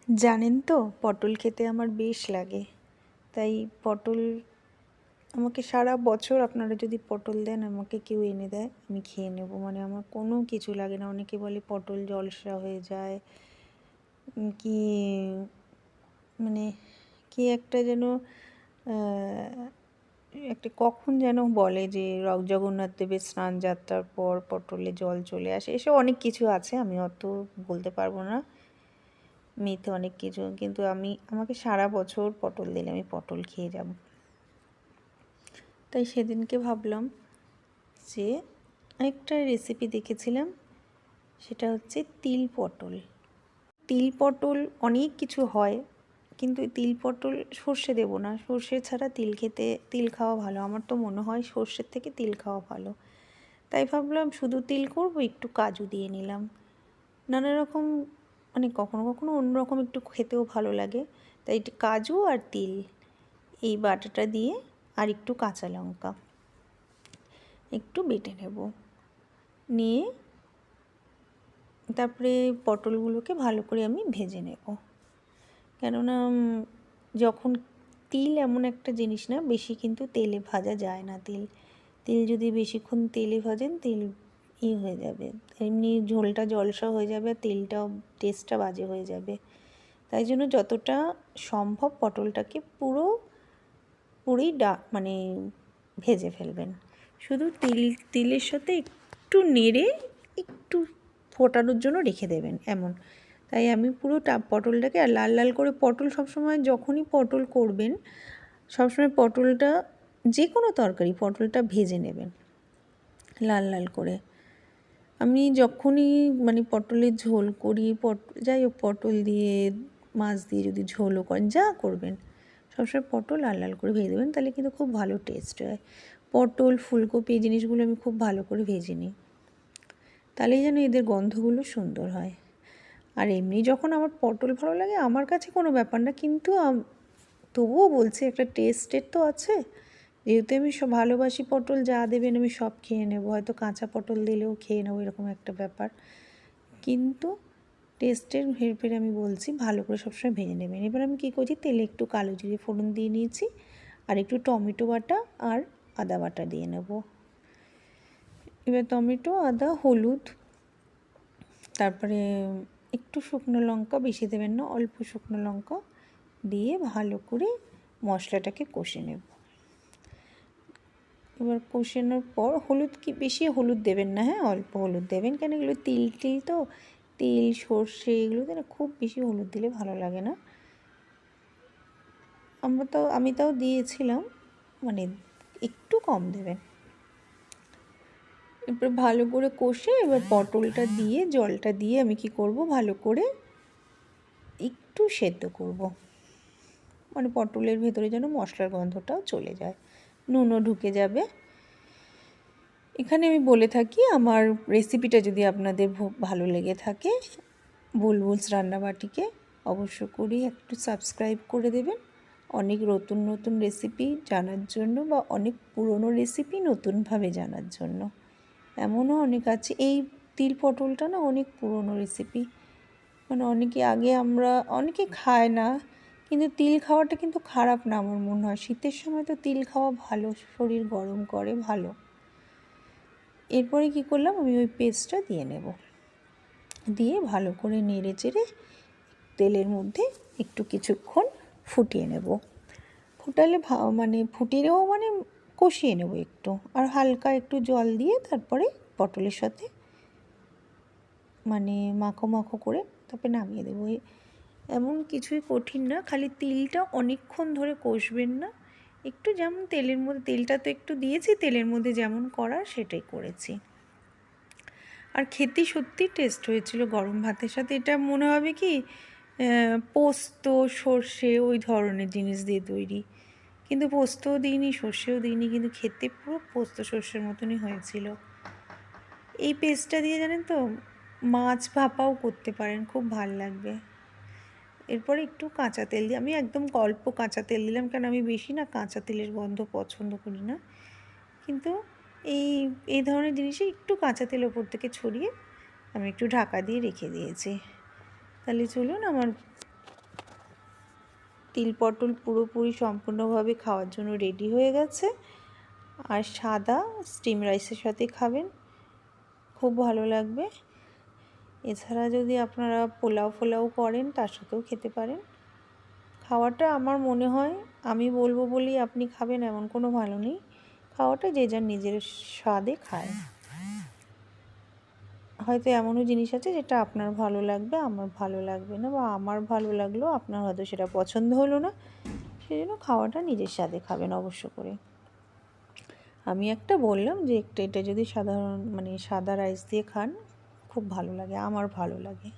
জানেন তো, পটল খেতে আমার বেশ লাগে। তাই পটল আমাকে সারা বছর আপনারা যদি পটল দেন, আমাকে কেউ এনে দেয়, আমি খেয়ে নেব। মানে আমার কোনো কিছু লাগে না। অনেকে বলে পটল জলসা হয়ে যায়, কি মানে কি একটা যেন একটা কখন যেন বলে যে জগন্নাথ দেবের স্নান যাত্রার পর পটলে জল চলে আসে, এসব অনেক কিছু আছে, আমি অত বলতে পারবো না, মিথ অনেক কিছু। কিন্তু আমাকে সারা বছর পটল দিলে আমি পটল খেয়ে যাব। তাই সেদিনকে ভাবলাম যে একটা রেসিপি দেখেছিলাম, সেটা হচ্ছে তিল পটল। তিল পটল অনেক কিছু হয়, কিন্তু তিল পটল সর্ষে দেবো না। সর্ষে ছাড়া তিল খাওয়া ভালো। আমার তো মনে হয় সর্ষের থেকে তিল খাওয়া ভালো। তাই ভাবলাম শুধু তিল করব, একটু কাজু দিয়ে নিলাম। নানা রকম মানে কখনো কখনো অন্যরকম একটু খেতেও ভালো লাগে। তাই একটু কাজু আর তিল এই বাটাটা দিয়ে, আর একটু কাঁচা লঙ্কা একটু বেটে নেব। নিয়ে তারপরে পটলগুলোকে ভালো করে আমি ভেজে নেব। কেননা যখন তিল এমন একটা জিনিস না, বেশি কিন্তু তেলে ভাজা যায় না। তিল যদি বেশিক্ষণ তেলে ভাজেন, তিল হয়ে যাবে, এমনি ঝোলটা জলসা হয়ে যাবে, আর তেলটাও টেস্টটা বাজে হয়ে যাবে। তাই জন্য যতটা সম্ভব পটলটাকে পুরোই মানে ভেজে ফেলবেন। শুধু তিলের সাথে একটু নেড়ে একটু ফোটানোর জন্য রেখে দেবেন, এমন। তাই আমি পুরো পটলটাকে, আর লাল লাল করে পটল সবসময় যখনই পটল করবেন, সবসময় পটলটা, যে কোনো তরকারি পটলটা ভেজে নেবেন লাল লাল করে। আমি যখনই মানে পটলের ঝোল করি, যাই হোক, পটল দিয়ে মাছ দিয়ে যদি ঝোলও করেন, যা করবেন, সবসময় পটল লাল লাল করে ভেজে দেবেন, তাহলে কিন্তু খুব ভালো টেস্ট হয়। পটল, ফুলকপি এই জিনিসগুলো আমি খুব ভালো করে ভেজে নিই, তাহলেই যেন এদের গন্ধগুলো সুন্দর হয়। আর এমনি যখন আমার পটল ভালো লাগে, আমার কাছে কোনো ব্যাপার না, কিন্তু তবুও বলছি, একটা টেস্টের তো আছে। যেহেতু আমি সব ভালোবাসি পটল, যা দেবেন আমি সব খেয়ে নেবো, হয়তো কাঁচা পটল দিলেও খেয়ে নেবো, এরকম একটা ব্যাপার। কিন্তু টেস্টের হেরফেরে আমি বলছি, ভালো করে সবসময় ভেজে নেবেন। এবার আমি কী করছি, তেলে একটু কালো জিরে ফোড়ন দিয়ে নিয়েছি, আর একটু টমেটো বাটা আর আদা বাটা দিয়ে নেব। এবার টমেটো, আদা, হলুদ, তারপরে একটু শুকনো লঙ্কা, বেশি দেবেন না, অল্প শুকনো লঙ্কা দিয়ে ভালো করে মশলাটাকে কষে নেব। এবার কষানোর পর বেশি হলুদ দেবেন না, হ্যাঁ, অল্প হলুদ দেবেন, কেন এগুলো তিল তো, তিল সর্ষে এগুলোতে না খুব বেশি হলুদ দিলে ভালো লাগে না। আমি তাও দিয়েছিলাম, মানে একটু কম দেবেন। এরপর ভালো করে কষে, এবার পটলটা দিয়ে, জলটা দিয়ে আমি কি করব, ভালো করে একটু সেদ্ধ করব, মানে পটলের ভেতরে যেন মশলার গন্ধটাও চলে যায়, নুনও ঢুকে যাবে। এখানে আমি বলে থাকি, আমার রেসিপিটা যদি আপনাদের ভালো লেগে থাকে, বুলবুলস রান্নাবাটিকে অবশ্য করে একটু সাবস্ক্রাইব করে দেবেন। অনেক নতুন নতুন রেসিপি জানার জন্য, বা অনেক পুরনো রেসিপি নতুনভাবে জানার জন্য। এমনও অনেক আছে, এই তিল পটলটা না অনেক পুরনো রেসিপি, মানে অনেকে খায় না, কিন্তু তিল খাওয়াটা কিন্তু খারাপ না আমার মনে হয়। শীতের সময় তো তিল খাওয়া ভালো, শরীর গরম করে ভালো। এরপরে কি করলাম, আমি ওই পেস্টটা দিয়ে নেব, দিয়ে ভালো করে নেড়ে চেড়ে তেলের মধ্যে একটু কিছুক্ষণ ফুটিয়ে নেব। ফুটিয়েও মানে কষিয়ে নেব একটু, আর হালকা একটু জল দিয়ে তারপরে পটলের সাথে মানে মাখো মাখো করে তারপরে নামিয়ে দেবো। এমন কিছুই কঠিন না, খালি তিলটা অনেকক্ষণ ধরে কষবেন না, একটু যেমন তেলের মধ্যে, তেলটা তো একটু দিয়েছি, তেলের মধ্যে যেমন করার সেটাই করেছি। আর খেতে সত্যি টেস্ট হয়েছিল গরম ভাতের সাথে। এটা মনে হবে কি পোস্ত, সর্ষে ওই ধরনের জিনিস দিয়ে তৈরি, কিন্তু পোস্তও দিইনি, সর্ষেও দিইনি, কিন্তু খেতে পুরো পোস্ত সর্ষের মতনই হয়েছিল। এই পেস্টটা দিয়ে জানেন তো মাছ ভাপাও করতে পারেন, খুব ভাল লাগবে। এরপরে একটু কাঁচা তেল দিয়ে, আমি একদম অল্প কাঁচা তেল দিলাম, কারণ আমি বেশি না কাঁচা তেলের গন্ধ পছন্দ করি না। কিন্তু এই ধরনের জিনিসে একটু কাঁচা তেল ওপর থেকে ছড়িয়ে আমি একটু ঢাকা দিয়ে রেখে দিয়েছি। তাহলে চলুন, আমার তিল পটল পুরোপুরি সম্পূর্ণভাবে খাওয়ার জন্য রেডি হয়ে গেছে। আর সাদা স্টিম রাইসের সাথে খাবেন, খুব ভালো লাগবে। এছাড়া যদি আপনারা পোলাও করেন তার সাথেও খেতে পারেন। খাওয়াটা আমার মনে হয়, আমি বলবো বলেই আপনি খাবেন এমন কোনো ভালো নেই। খাওয়াটা যে যার নিজের স্বাদে খায়। হয়তো এমনও জিনিস আছে যেটা আপনার ভালো লাগবে, আমার ভালো লাগবে না, বা আমার ভালো লাগলো আপনার হয়তো সেটা পছন্দ হলো না। সেই জন্য খাওয়াটা নিজের স্বাদে খাবেন অবশ্য করে। আমি একটা বললাম যে এটা যদি সাধারণ সাদা রাইস দিয়ে খান খুব ভালো লাগে, আমার ভালো লাগে।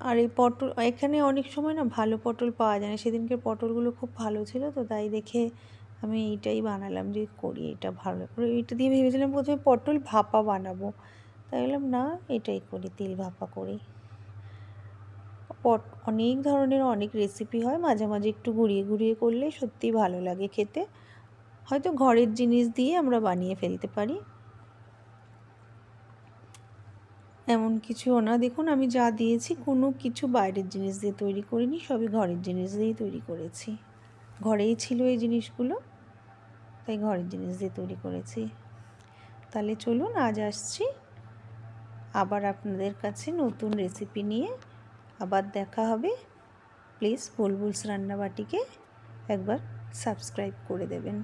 আর এই পটল এখানে অনেক সময় না ভালো পটল পাওয়া যায় না, সেদিনকে পটলগুলো খুব ভালো ছিল, তো তাই দেখে আমি এইটাই বানালাম যে করি এটা ভালো করে। এইটা দিয়ে ভেবেছিলাম প্রথমে পটল ভাপা বানাবো, তাই বললাম না এটাই করি, তেল ভাপা করি। অনেক ধরনের অনেক রেসিপি হয়, মাঝে মাঝে একটু ঘুরিয়ে করলে সত্যিই ভালো লাগে খেতে। হয়তো ঘরের জিনিস দিয়ে আমরা বানিয়ে ফেলতে পারি, এমন কিছুও না। দেখুন আমি যা দিয়েছি কোনো কিছু বাইরের জিনিস দিয়ে তৈরি করিনি, সবই ঘরের জিনিস দিয়েই তৈরি করেছি। ঘরেই ছিল এই জিনিসগুলো, তাই ঘরের জিনিস দিয়ে তৈরি করেছি। তাহলে চলুন আজ আসছি, আবার আপনাদের কাছে নতুন রেসিপি নিয়ে আবার দেখা হবে। প্লিজ বুলবুলস রান্নাবাটিকে একবার সাবস্ক্রাইব করে দেবেন।